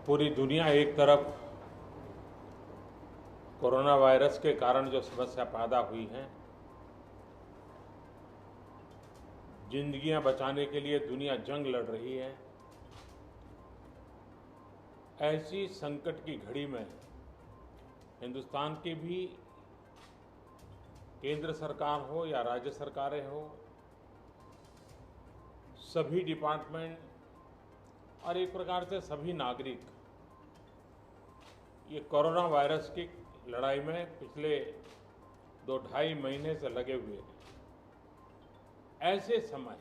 पूरी दुनिया एक तरफ कोरोना वायरस के कारण जो समस्या पैदा हुई है, जिंदगियां बचाने के लिए दुनिया जंग लड़ रही है। ऐसी संकट की घड़ी में हिंदुस्तान की भी केंद्र सरकार हो या राज्य सरकारें हो, सभी डिपार्टमेंट और एक प्रकार से सभी नागरिक ये कोरोना वायरस की लड़ाई में पिछले 2-2.5 महीने से लगे हुए हैं। ऐसे समय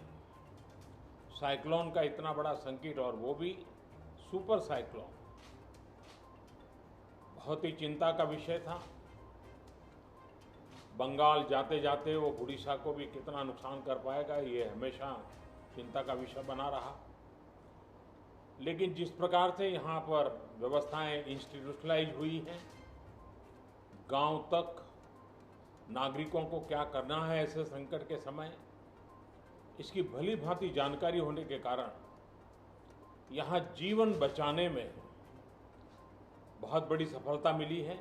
साइक्लोन का इतना बड़ा संकट, और वो भी सुपर साइक्लोन, बहुत ही चिंता का विषय था। बंगाल जाते जाते वो उड़ीसा को भी कितना नुकसान कर पाएगा, ये हमेशा चिंता का विषय बना रहा। लेकिन जिस प्रकार से यहाँ पर व्यवस्थाएं इंस्टीट्यूशनलाइज हुई हैं, गांव तक नागरिकों को क्या करना है ऐसे संकट के समय, इसकी भली भांति जानकारी होने के कारण यहाँ जीवन बचाने में बहुत बड़ी सफलता मिली है।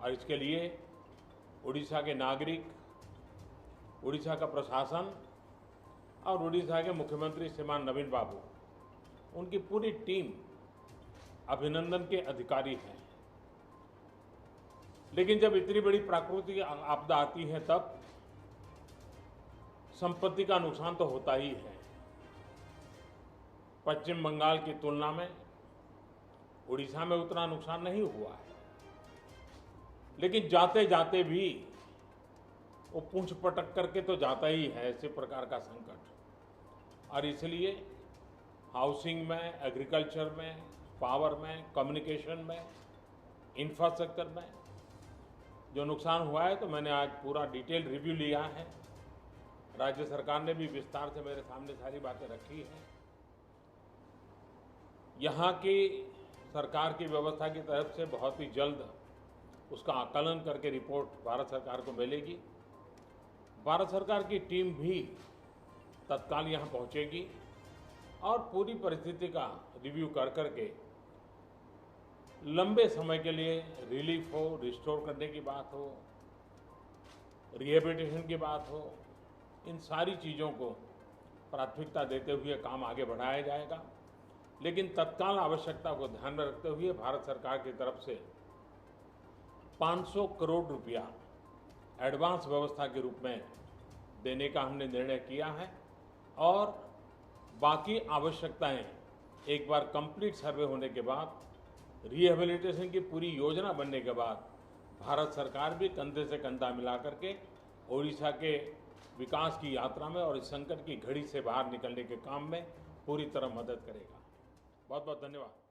और इसके लिए उड़ीसा के नागरिक, उड़ीसा का प्रशासन और उड़ीसा के मुख्यमंत्री श्रीमान नवीन बाबू, उनकी पूरी टीम अभिनंदन के अधिकारी हैं। लेकिन जब इतनी बड़ी प्राकृतिक आपदा आती है तब संपत्ति का नुकसान तो होता ही है। पश्चिम बंगाल की तुलना में उड़ीसा में उतना नुकसान नहीं हुआ है, लेकिन जाते जाते भी वो पूंछ पटक करके तो जाता ही है ऐसे प्रकार का संकट। और इसलिए हाउसिंग में, एग्रीकल्चर में, पावर में, कम्युनिकेशन में, इंफ्रास्ट्रक्चर में जो नुकसान हुआ है, तो मैंने आज पूरा डिटेल रिव्यू लिया है। राज्य सरकार ने भी विस्तार से मेरे सामने सारी बातें रखी हैं। यहाँ की सरकार की व्यवस्था की तरफ से बहुत ही जल्द उसका आकलन करके रिपोर्ट भारत सरकार को मिलेगी। भारत सरकार की टीम भी तत्काल यहाँ पहुँचेगी और पूरी परिस्थिति का रिव्यू कर करके लंबे समय के लिए रिलीफ हो, रिस्टोर करने की बात हो, रिहेबिलिटेशन की बात हो, इन सारी चीज़ों को प्राथमिकता देते हुए काम आगे बढ़ाया जाएगा। लेकिन तत्काल आवश्यकता को ध्यान में रखते हुए भारत सरकार की तरफ से 500 करोड़ रुपया एडवांस व्यवस्था के रूप में देने का हमने निर्णय किया है। और बाकी आवश्यकताएं एक बार कंप्लीट सर्वे होने के बाद, रिहेबिलिटेशन की पूरी योजना बनने के बाद भारत सरकार भी कंधे से कंधा मिला करके ओडिशा के विकास की यात्रा में और इस संकट की घड़ी से बाहर निकलने के काम में पूरी तरह मदद करेगा। बहुत बहुत धन्यवाद।